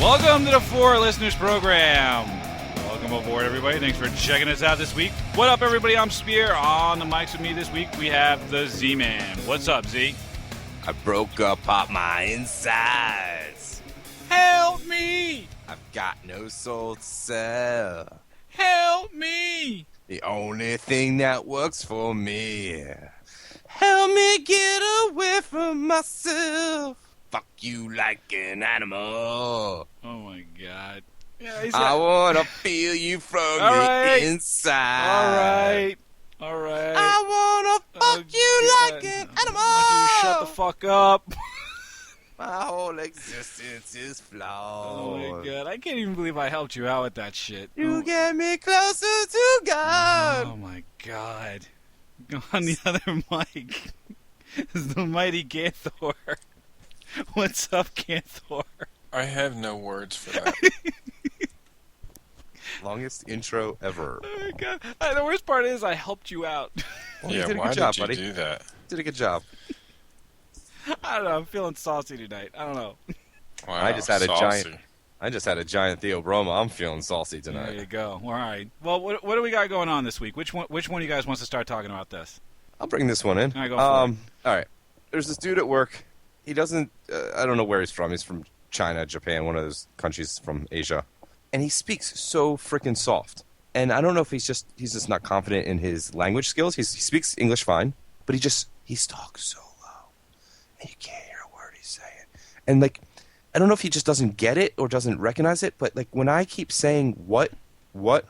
Welcome to the Four Listeners Program. Welcome aboard, everybody. Thanks for checking us out this week. What up, everybody? I'm Spear. On the mics with me this week, we have the Z-Man. What's up, Z? I broke up my insides. Help me! I've got no soul to sell. Help me! The only thing that works for me. Help me get away from myself. Fuck you like an animal. Oh, my God. Yeah, I want to feel you from inside. All right. I want to fuck you like an animal. I want you to shut the fuck up. My whole existence is flawed. Oh, my God. I can't even believe I helped you out with that shit. You get me closer to God. Oh, my God. On the other mic is the mighty Ganthor. What's up, Ganthor? I have no words for that. Longest intro ever. Oh my God. The worst part is I helped you out. Well, Yeah, you did a why good job, did you buddy. do that? Did a good job. I don't know. I'm feeling saucy tonight. I don't know. Wow, I just had a saucy. giant Theobroma. I'm feeling saucy There tonight. you go. All right. Well, what do we got going on this week? Which one of you guys wants to start talking about this? I'll bring this one in. All right, go for it. All right. There's this dude at work. He doesn't. I don't know where he's from. He's from China, Japan, one of those countries from Asia, and he speaks so freaking soft. And I don't know if he's just not confident in his language skills. He speaks English fine, but he talks so low, and you can't hear a word he's saying. And like, I don't know if he just doesn't get it or doesn't recognize it, but like when I keep saying what, what,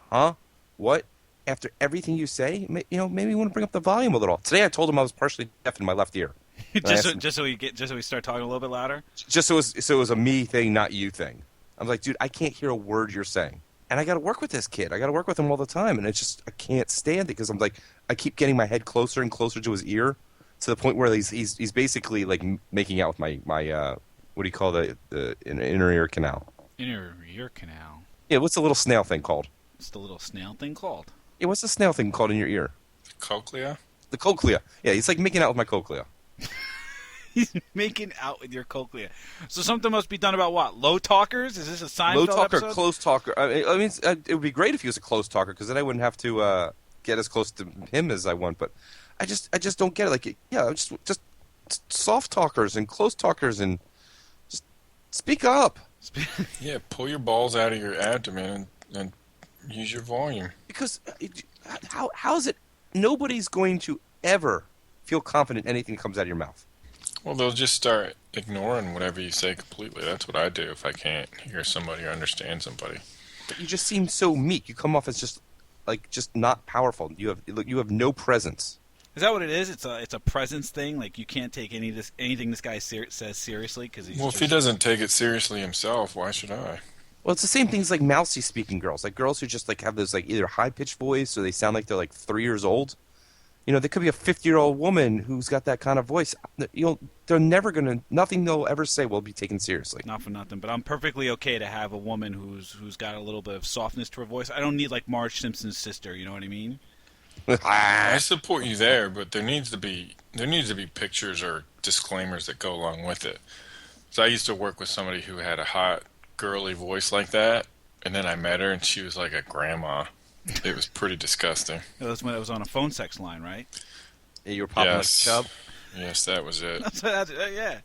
after everything you say, maybe you want to bring up the volume a little. Today I told him I was partially deaf in my left ear. just so we start talking a little bit louder. Just so it was a me thing, not you thing. I'm like, dude, I can't hear a word you're saying, and I got to work with this kid. I got to work with him all the time, and I can't stand it because I'm like, I keep getting my head closer and closer to his ear to the point where he's basically like making out with my what do you call the inner ear canal? Inner ear canal. Yeah, what's the little snail thing called? What's the little snail thing called? Yeah, what's the snail thing called in your ear? Cochlea? The cochlea. Yeah, he's like making out with my cochlea. He's making out with your cochlea. So something must be done about what? Low talkers? Is this a Seinfeld Low talker, episode? close talker. I mean, it would be great if he was a close talker because then I wouldn't have to get as close to him as I want. But I just don't get it. Like, yeah, just soft talkers and close talkers and just speak up. Yeah, pull your balls out of your abdomen and use your volume. Because how is it? Nobody's going to ever feel confident in anything that comes out of your mouth. Well, they'll just start ignoring whatever you say completely. That's what I do if I can't hear somebody or understand somebody. But you just seem so meek. You come off as just not powerful. You have no presence. Is that what it is? It's a presence thing. Like you can't take anything this guy says seriously because he's. Well, if he doesn't take it seriously himself, why should I? Well, it's the same thing as like mousy speaking girls, like girls who just like have this like either high pitched voice or they sound like they're like 3 years old. There could be a 50-year-old woman who's got that kind of voice. They're never nothing they'll ever say will be taken seriously. Not for nothing, but I'm perfectly okay to have a woman who's got a little bit of softness to her voice. I don't need like Marge Simpson's sister. You know what I mean? I support you there, but there needs to be pictures or disclaimers that go along with it. So I used to work with somebody who had a hot, girly voice like that, and then I met her, and she was like a grandma. It was pretty disgusting. That was when it was on a phone sex line, right? You were popping like a chub? Yes, that was it. Yeah.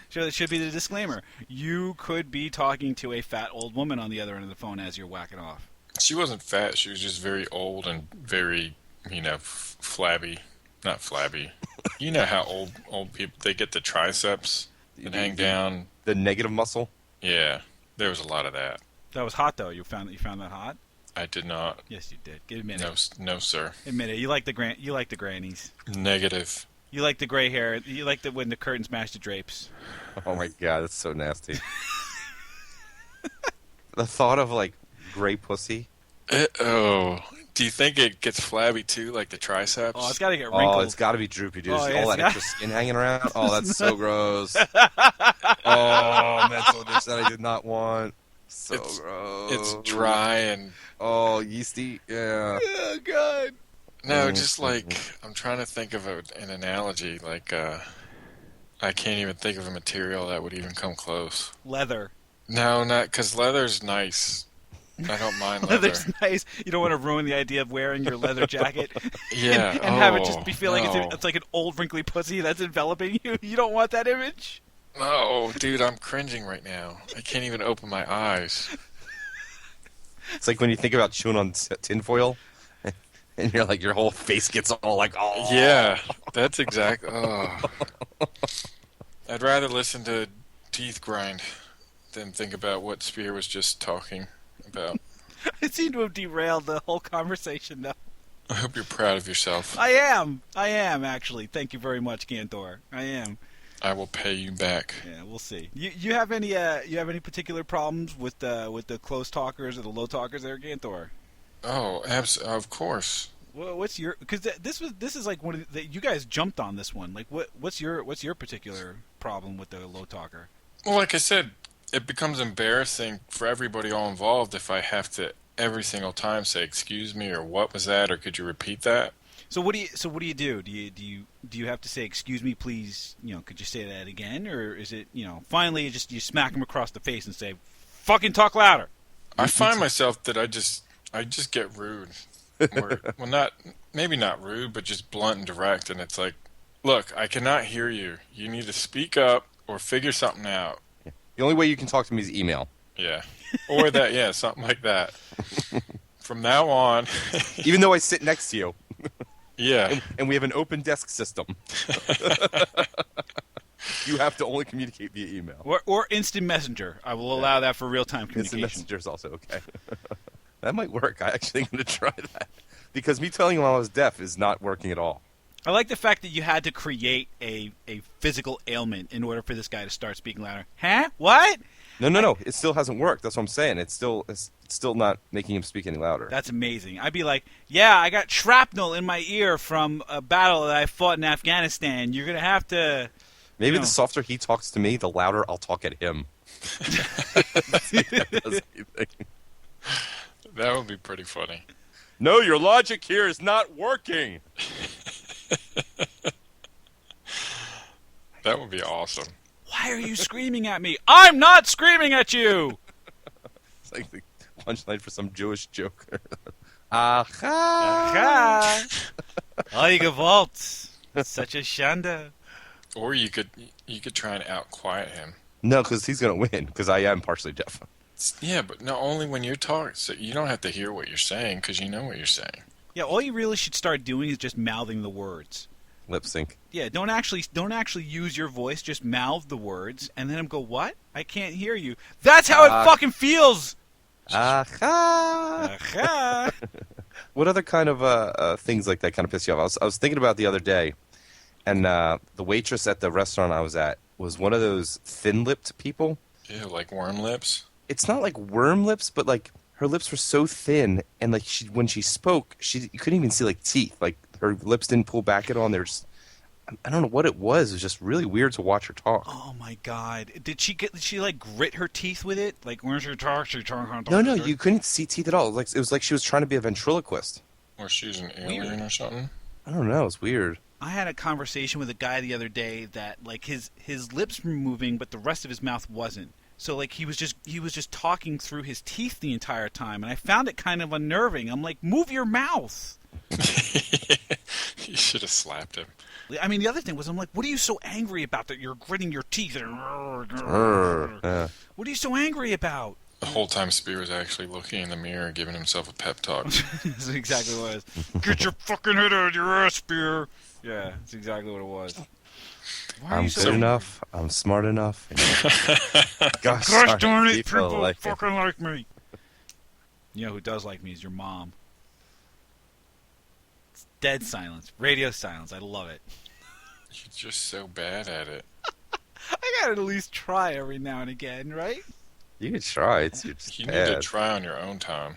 So it should be the disclaimer. You could be talking to a fat old woman on the other end of the phone as you're whacking off. She wasn't fat. She was just very old and very, flabby. Not flabby. You know how old people, they get the triceps and hang down. The negative muscle? Yeah, there was a lot of that. That was hot, though. You found that hot? I did not. Yes, you did. Admit it. No, sir. Admit it. You like the grannies. Negative. You like the gray hair. You like when the curtains match the drapes. Oh my god, that's so nasty. The thought of like gray pussy. Do you think it gets flabby too, like the triceps? Oh, it's got to get wrinkled. Oh, it's got to be droopy, dude. Oh, All yeah, that extra skin hanging around. Oh, that's so gross. Oh, mental dish that I did not want. So gross. It's dry and yeasty. Yeah. Oh god. No, just like I'm trying to think of an analogy. Like I can't even think of a material that would even come close. Leather. No, not because leather's nice. I don't mind leather. Leather's nice. You don't want to ruin the idea of wearing your leather jacket Yeah. and have it just Oh be feeling no. it's like an old wrinkly pussy that's enveloping you. You don't want that image. No, dude, I'm cringing right now. I can't even open my eyes. It's like when you think about chewing on tinfoil, and you're like, your whole face gets all like, oh. Yeah, that's exact. Oh. I'd rather listen to teeth grind than think about what Spear was just talking about. I seem to have derailed the whole conversation, though. I hope you're proud of yourself. I am. Actually. Thank you very much, Ganthor. I am. I will pay you back. Yeah, we'll see. You have any particular problems with the close talkers or the low talkers there, Ganthor? Oh, of course. Well, what's your? Because this is like one of you guys jumped on this one. Like, what's your particular problem with the low talker? Well, like I said, it becomes embarrassing for everybody all involved if I have to every single time say "excuse me" or "what was that" or "could you repeat that?" So what do you do? Do you have to say "excuse me, please"? Could you say that again, or is it finally you smack them across the face and say, "Fucking talk louder"? I find myself that I just get rude. Well, maybe not rude, but just blunt and direct. And it's like, look, I cannot hear you. You need to speak up or figure something out. The only way you can talk to me is email. Yeah. Or that, yeah, something like that. From now on. Even though I sit next to you. Yeah. And we have an open desk system. You have to only communicate via email. Or instant messenger. I will allow that for real-time communication. Instant messenger is also okay. That might work. I actually am going to try that. Because me telling him I was deaf is not working at all. I like the fact that you had to create a physical ailment in order for this guy to start speaking louder. Huh? What? No. It still hasn't worked. That's what I'm saying. It's still not making him speak any louder. That's amazing. I'd be like, yeah, I got shrapnel in my ear from a battle that I fought in Afghanistan. You're going to have to... Maybe the softer he talks to me, the louder I'll talk at him. That would be pretty funny. No, your logic here is not working. That would be awesome. Why are you screaming at me? I'm not screaming at you! It's like the punchline for some Jewish joke. Aha! Aha! I gewalt. Such a shanda. Or you could try and out-quiet him. No, because he's going to win, because I am partially deaf. Yeah, but no, only when you're talking. So you don't have to hear what you're saying, because you know what you're saying. Yeah, all you really should start doing is just mouthing the words. Lip sync. Yeah, don't actually use your voice. Just mouth the words, and then go, "What? I can't hear you." That's how it fucking feels. Aha! Aha! What other kind of things like that kind of piss you off? I was thinking about the other day, and the waitress at the restaurant I was at was one of those thin-lipped people. Yeah, like worm lips. It's not like worm lips, but like her lips were so thin, and like when she spoke, you couldn't even see like teeth. Like her lips didn't pull back at all. And I don't know what it was. It was just really weird to watch her talk. Oh my god! Did she like grit her teeth with it? Like when she talks, she talks. No, you couldn't see teeth at all. It was like she was trying to be a ventriloquist. Or she's an alien or something. I don't know. It's weird. I had a conversation with a guy the other day that like his lips were moving, but the rest of his mouth wasn't. So like he was just talking through his teeth the entire time, and I found it kind of unnerving. I'm like, move your mouth. You should have slapped him. I mean, the other thing was, I'm like, what are you so angry about that you're gritting your teeth? What are you so angry about? The whole time Spear was actually looking in the mirror, giving himself a pep talk. That's exactly what it was. Get your fucking head out of your ass, Spear. Yeah, that's exactly what it was. I'm good enough. I'm smart enough. Gosh darn it, people like fucking like me. You know who does like me is your mom. It's dead silence. Radio silence. I love it. You're just so bad at it. I gotta at least try every now and again, right? You could try. It's just You bad. need to try on your own time.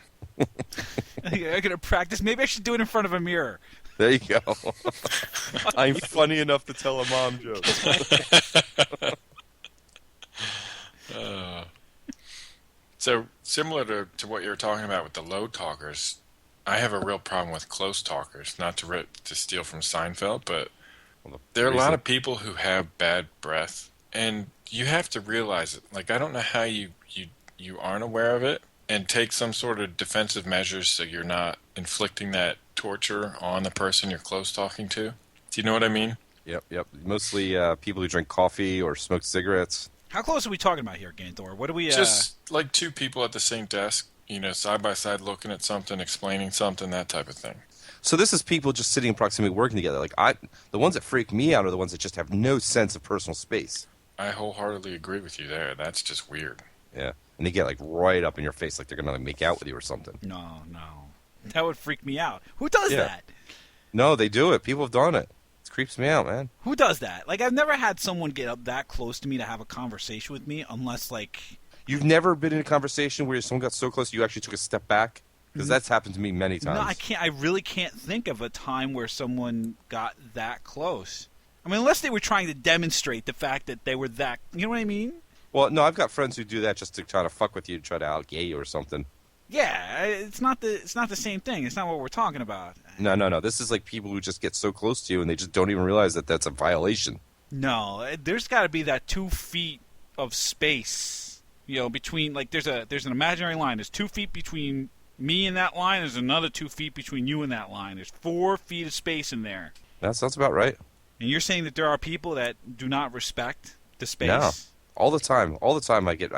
I gotta practice. Maybe I should do it in front of a mirror. There you go. I'm funny enough to tell a mom joke. So similar to what you were talking about with the low talkers, I have a real problem with close talkers. Not to steal from Seinfeld, but there are a lot of people who have bad breath, And you have to realize it. Like, I don't know how you aren't aware of it and take some sort of defensive measures so you're not inflicting that torture on the person you're close talking to. Do you know what I mean? Yep. Mostly people who drink coffee or smoke cigarettes. How close are we talking about here, Ganthor? What do we? Just like two people at the same desk, side by side looking at something, explaining something, that type of thing. So this is people just sitting in proximity working together. The ones that freak me out are the ones that just have no sense of personal space. I wholeheartedly agree with you there. That's just weird. Yeah. And they get like right up in your face like they're going to make out with you or something. No. That would freak me out. Who does that? No, they do it. People have done it. It creeps me out, man. Who does that? Like, I've never had someone get up that close to me to have a conversation with me unless, like... You've never been in a conversation where someone got so close you actually took a step back? Because that's happened to me many times. No, I can't. I really can't think of a time where someone got that close. I mean, unless they were trying to demonstrate the fact that they were that... You know what I mean? Well, no, I've got friends who do that just to try to fuck with you, try to out-gay you or something. Yeah, it's not the same thing. It's not what we're talking about. No. This is like people who just get so close to you and they just don't even realize that that's a violation. No, there's got to be that 2 feet of space, between, like, there's an imaginary line. There's 2 feet between me and that line. There's another 2 feet between you and that line. There's 4 feet of space in there. That sounds about right. And you're saying that there are people that do not respect the space? No. All the time I get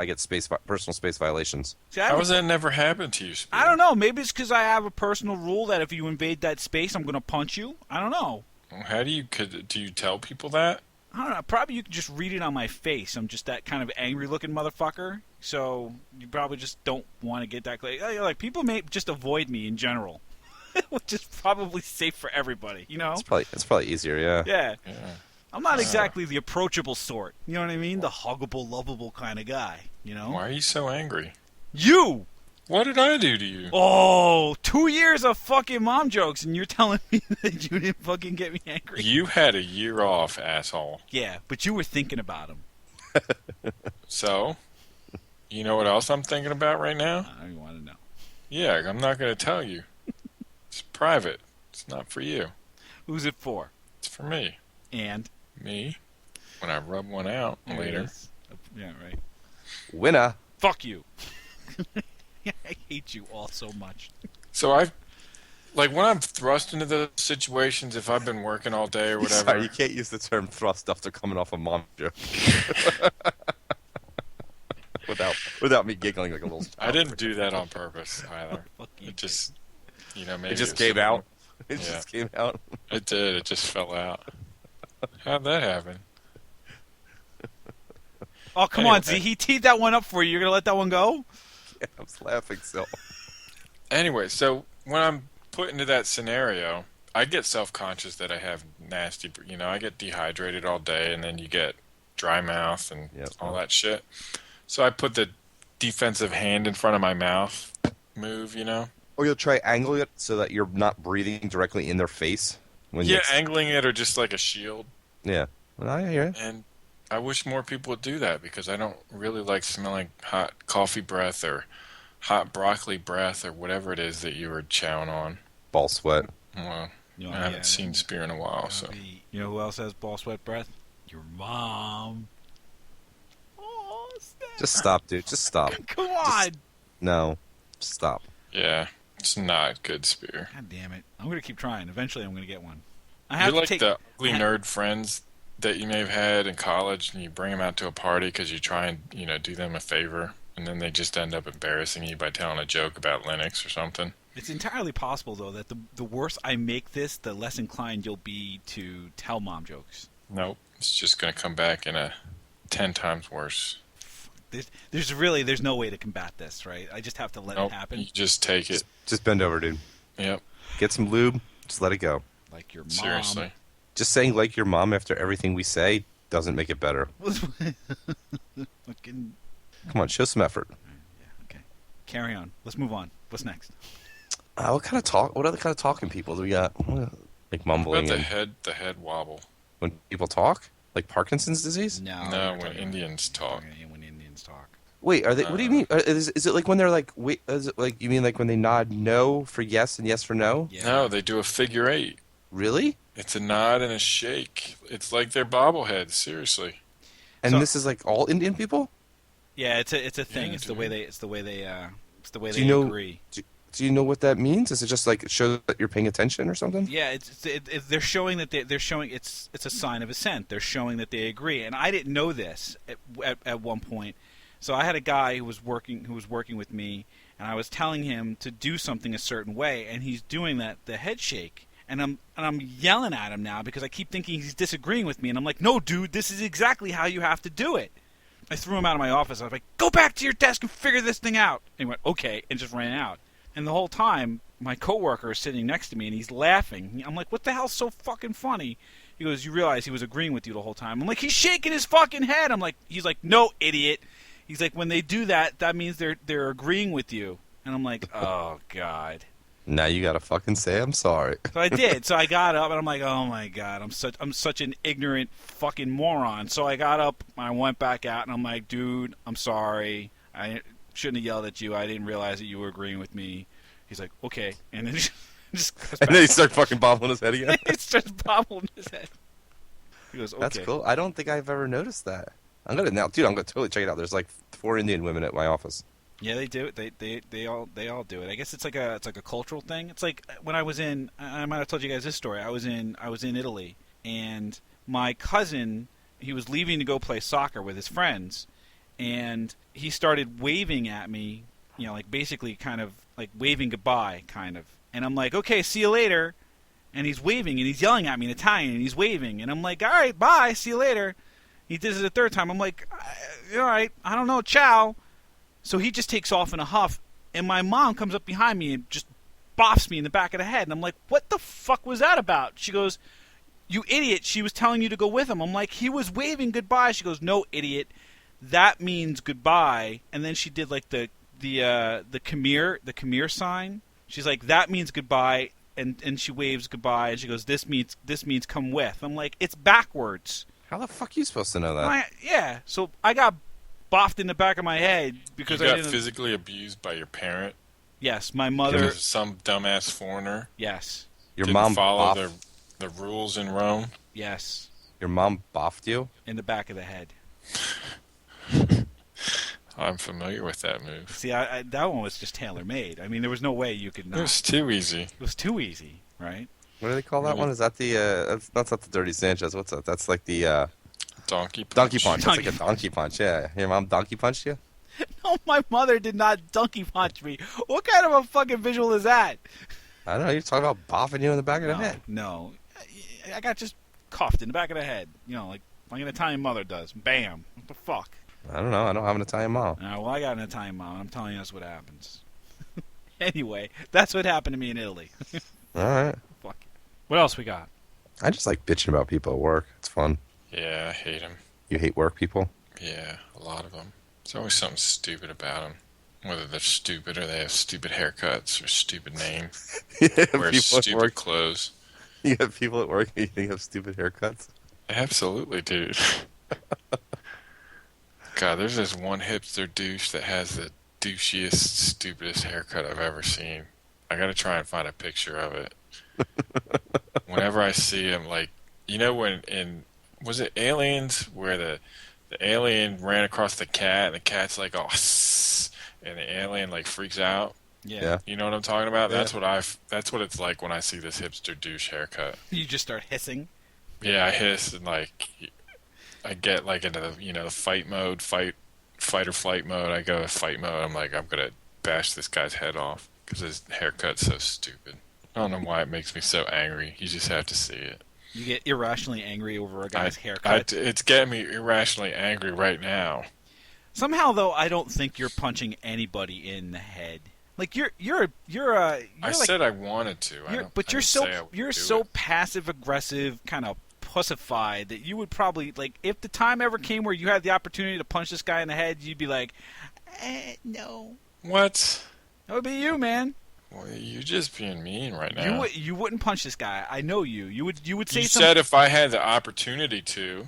personal space violations. See, How has that never happened to you, Spear? I don't know. Maybe it's because I have a personal rule that if you invade that space, I'm going to punch you. I don't know. How do you tell people that? I don't know. Probably you can just read it on my face. I'm just that kind of angry-looking motherfucker. So you probably just don't want to get that close. Like, people may just avoid me in general, which is probably safe for everybody. It's probably easier. Yeah. Yeah. I'm not exactly the approachable sort. You know what I mean? The huggable, lovable kind of guy. Why are you so angry? You! What did I do to you? Oh, 2 years of fucking mom jokes, and you're telling me that you didn't fucking get me angry? You had a year off, asshole. Yeah, but you were thinking about him. So, you know what else I'm thinking about right now? I don't even want to know. Yeah, I'm not going to tell you. It's private. It's not for you. Who's it for? It's for me. And? Me. When I rub one out There later. it is. Yeah, right. Winner. Fuck you. I hate you all so much. So when I'm thrust into those situations, if I've been working all day or whatever. Sorry, you can't use the term thrust after coming off a mom joke. without me giggling like a little child. I didn't do that on purpose either. Fuck you. It just, maybe It just was came out. Yeah. Just came out. It did. It just fell out. How'd that happen? Oh, come Anyway. on, Z. He teed that one up for you. You're going to let that one go? Yeah, I was laughing still. Anyway, so when I'm put into that scenario, I get self-conscious that I have nasty, I get dehydrated all day, and then you get dry mouth and all that shit. So I put the defensive hand in front of my mouth move, Or you'll try angling it so that you're not breathing directly in their face. Angling it or just like a shield. Yeah. Well, I hear it. And I wish more people would do that because I don't really like smelling hot coffee breath or hot broccoli breath or whatever it is that you were chowing on. Ball sweat. Well, I haven't seen Spear in a while, so. You know who else has ball sweat breath? Your mom. Oh, snap. Just stop, dude. Just stop. Come on. No. Just stop. Yeah, it's not good, Spear. God damn it. I'm going to keep trying. Eventually I'm going to get one. You're like the ugly nerd friends that you may have had in college, and you bring them out to a party because you try and, do them a favor, and then they just end up embarrassing you by telling a joke about Linux or something. It's entirely possible, though, that the worse I make this, the less inclined you'll be to tell mom jokes. Nope. It's just going to come back in a 10 times worse. There's no way to combat this, right? I just have to let it happen. You just take it. Just bend over, dude. Yep. Get some lube. Just let it go. Like your mom. Seriously. Just saying like your mom after everything we say doesn't make it better. Fucking... Come on, show some effort. Yeah, okay. Carry on. Let's move on. What's next? What kind of talk? What other kind of talking people do we got? Like mumbling What and about the head wobble? when people talk, like Parkinson's disease. No, when Indians talk. When Indians talk. Wait, are they? What do you mean? Is it like when they're like? Wait, is it like you mean like when they nod no for yes and yes for no? Yeah. No, they do a figure 8. Really? It's a nod and a shake. It's like their bobbleheads, seriously. And So- this is like all Indian people? Yeah, it's a thing. Yeah, It's the way they Do you know- agree. Do you know what that means? Is it just like it shows that you're paying attention or something? Yeah, they're showing that they're showing it's a sign of assent. They're showing that they agree, and I didn't know this at one point. So I had a guy who was working with me, and I was telling him to do something a certain way, and he's doing the head shake, and I'm yelling at him now because I keep thinking he's disagreeing with me, and I'm like, no, dude, this is exactly how you have to do it. I threw him out of my office. I was like, go back to your desk and figure this thing out. And he went, okay, and just ran out. And the whole time, my coworker is sitting next to me, and he's laughing. I'm like, what the hell's so fucking funny? He goes, you realize he was agreeing with you the whole time. I'm like, he's shaking his fucking head. He's like, no, idiot. He's like, when they do that, that means they're agreeing with you. And I'm like, oh, God. Now you gotta fucking say I'm sorry. So I did. So I got up, and I'm like, oh, my God, I'm such an ignorant fucking moron. So I got up, and I went back out, and I'm like, dude, I'm sorry. I shouldn't have yelled at you. I didn't realize that you were agreeing with me. He's like, okay. And then just goes back. And then he starts fucking bobbling his head again. He starts bobbling his head. He goes, okay. That's cool. I don't think I've ever noticed that. I'm gonna totally check it out. There's like 4 Indian women at my office. Yeah, they do it. They all do it. I guess it's like a cultural thing. It's like when I was in. I might have told you guys this story. I was in Italy, and my cousin, he was leaving to go play soccer with his friends, and he started waving at me, like basically kind of like waving goodbye, kind of. And I'm like, okay, see you later. And he's waving, and he's yelling at me in Italian, and he's waving. And I'm like, all right, bye, see you later. He did it the third time. I'm like, all right, I don't know, ciao. So he just takes off in a huff, and my mom comes up behind me and just boffs me in the back of the head. And I'm like, what the fuck was that about? She goes, you idiot, she was telling you to go with him. I'm like, he was waving goodbye. She goes, no, idiot, that means goodbye. And then she did like the Khmer sign. She's like, that means goodbye, and she waves goodbye, and she goes, this means come with. I'm like, it's backwards. How the fuck are you supposed to know that? Yeah, so I got boffed in the back of my head because you I got didn't. physically abused by your parent. Yes, my mother. Because some dumbass foreigner. Yes, Your didn't mom follow boffed. the rules in Rome. yes, Your mom boffed you? in the back of the head. I'm familiar with that move. See, that one was just tailor made. I mean, there was no way you could not. It was too easy. It was too easy, right? What do they call that Really? one? Is that the that's not the Dirty Sanchez? What's that? That's like the Donkey punch. donkey punch. That's like Donkey a donkey punch. Yeah. Your mom donkey punched you? No, my mother did not donkey punch me. What kind of a fucking visual is that? I don't know. You're talking about boffing you in the back of the head. No, I got just cuffed in the back of the head. Like an Italian mother does. Bam. What the fuck? I don't know. I don't have an Italian mom. Well, I got an Italian mom. I'm telling you, that's what happens. Anyway, that's what happened to me in Italy. All right. Fuck. What else we got? I just like bitching about people at work. It's fun. Yeah, I hate him. You hate work people? Yeah, a lot of them. There's always something stupid about them. Whether they're stupid or they have stupid haircuts or stupid names, Yeah, wear people at stupid work. clothes. You have people at work who think have stupid haircuts. Absolutely, dude. God, there's this one hipster douche that has the douchiest, stupidest haircut I've ever seen. I gotta try and find a picture of it. Whenever I see him, like, when was it Aliens, where the alien ran across the cat and the cat's like, oh, and the alien like freaks out? Yeah. You know what I'm talking about? Yeah. That's what it's like when I see this hipster douche haircut. You just start hissing. Yeah, I hiss and like I get like into the fight mode, fight or flight mode. I go to fight mode. I'm like, I'm gonna bash this guy's head off because his haircut's so stupid. I don't know why it makes me so angry. You just have to see it. You get irrationally angry over a guy's haircut. It's getting me irrationally angry right now. Somehow, though, I don't think you're punching anybody in the head. Like you're I said I wanted to. You're so so passive aggressive, kind of pussified that you would probably if the time ever came where you had the opportunity to punch this guy in the head, you'd be like, no. What? That would be you, man. Well, you're just being mean right now. You wouldn't punch this guy. I know you. You would say You something. said if I had the opportunity to.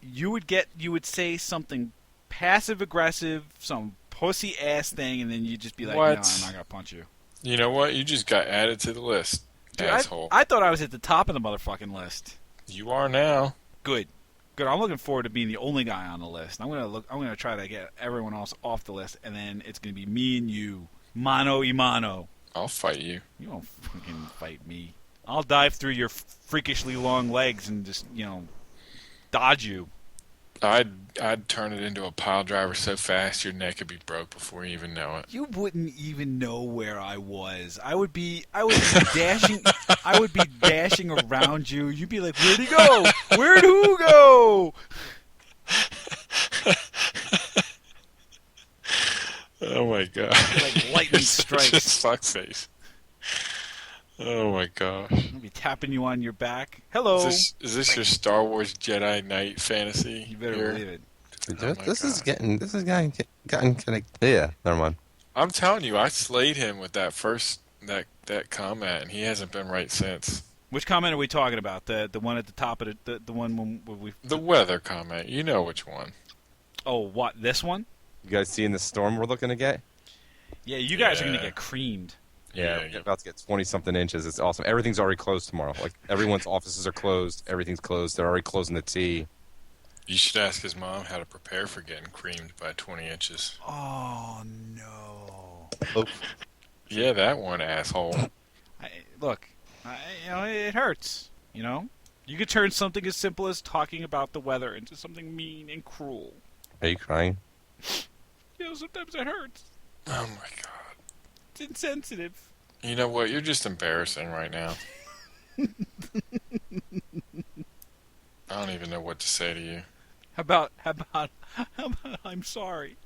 You would say something passive aggressive, some pussy ass thing, and then you'd just be like, What? no, I'm not gonna punch you. You know what? You just got added to the list, Dude, asshole. I thought I was at the top of the motherfucking list. You are now. Good. Good. I'm looking forward to being the only guy on the list. I'm gonna try to get everyone else off the list, and then it's gonna be me and you, mano y mano. I'll fight you. You won't fucking fight me. I'll dive through your freakishly long legs and just dodge you. I'd turn it into a pile driver so fast your neck would be broke before you even know it. You wouldn't even know where I was. I would be dashing. I would be dashing around you. You'd be like, "Where'd he go? Where'd who go?" Oh my god! Like lightning strikes. Just fuckface. Oh my gosh! I'll be tapping you on your back. Hello. Is this your Star Wars Jedi Knight fantasy? You better here? believe it. This is getting kind of yeah. Never mind. I'm telling you, I slayed him with that first that comment, and he hasn't been right since. Which comment are we talking about? The one at the top of the one when we. The weather comment, you know which one. Oh, what? This one? You guys seeing the storm we're looking to get? Yeah, you guys are Yeah. gonna get creamed. Yeah, we're about to get 20-something inches. It's awesome. Everything's already closed tomorrow. Like, everyone's offices are closed. Everything's closed. They're already closing the T. You should ask his mom how to prepare for getting creamed by 20 inches. Oh no! Oh, Yeah, that one asshole. Look, it hurts. You could turn something as simple as talking about the weather into something mean and cruel. are you crying? Sometimes it hurts. Oh my god. It's insensitive. You know what? You're just embarrassing right now. I don't even know what to say to you. How about I'm sorry.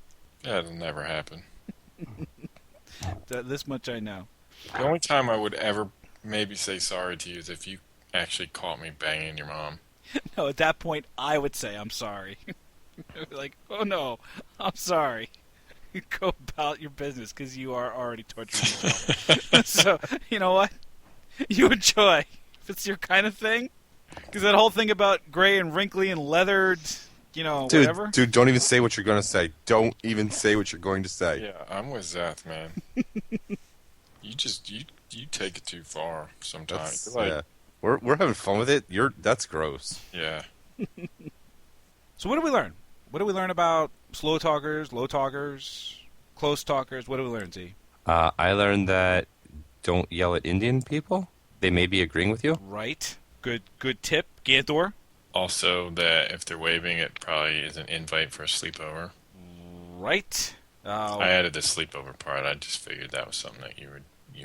That'll never happen. This much I know. The only time I would ever maybe say sorry to you is if you actually caught me banging your mom. No, at that point I would say I'm sorry. Like, oh no, I'm sorry. Go about your business because you are already torturing yourself. So, you know what? You enjoy. If it's your kind of thing. Because that whole thing about gray and wrinkly and leathered, whatever. Dude, don't even say what you're going to say. Don't even say what you're going to say. Yeah, I'm with Zeth, man. You take it too far sometimes. That's, yeah. We're having fun with it. That's gross. Yeah. So what did we learn? What did we learn about slow talkers, low talkers, close talkers? What did we learn, Z? I learned that don't yell at Indian people. They may be agreeing with you. Right. Good tip. Ganthor? Also, that if they're waving, it probably is an invite for a sleepover. Right. I added the sleepover part. I just figured that was something that you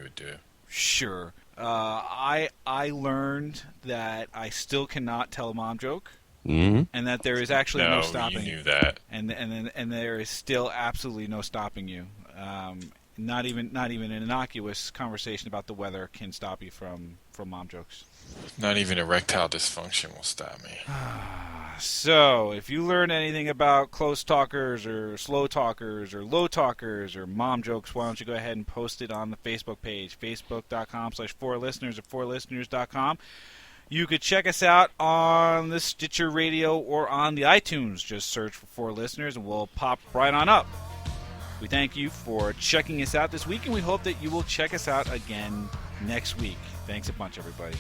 would do. Sure. I learned that I still cannot tell a mom joke. Mm-hmm. And that there is actually no stopping. You knew that. And there is still absolutely no stopping you. Not even an innocuous conversation about the weather can stop you from mom jokes. Not even erectile dysfunction will stop me. So, if you learn anything about close talkers or slow talkers or low talkers or mom jokes, why don't you go ahead and post it on the Facebook page, facebook.com/4listeners or 4listeners.com. You could check us out on the Stitcher Radio or on the iTunes. Just search for 4 Listeners and we'll pop right on up. We thank you for checking us out this week, and we hope that you will check us out again next week. Thanks a bunch, everybody.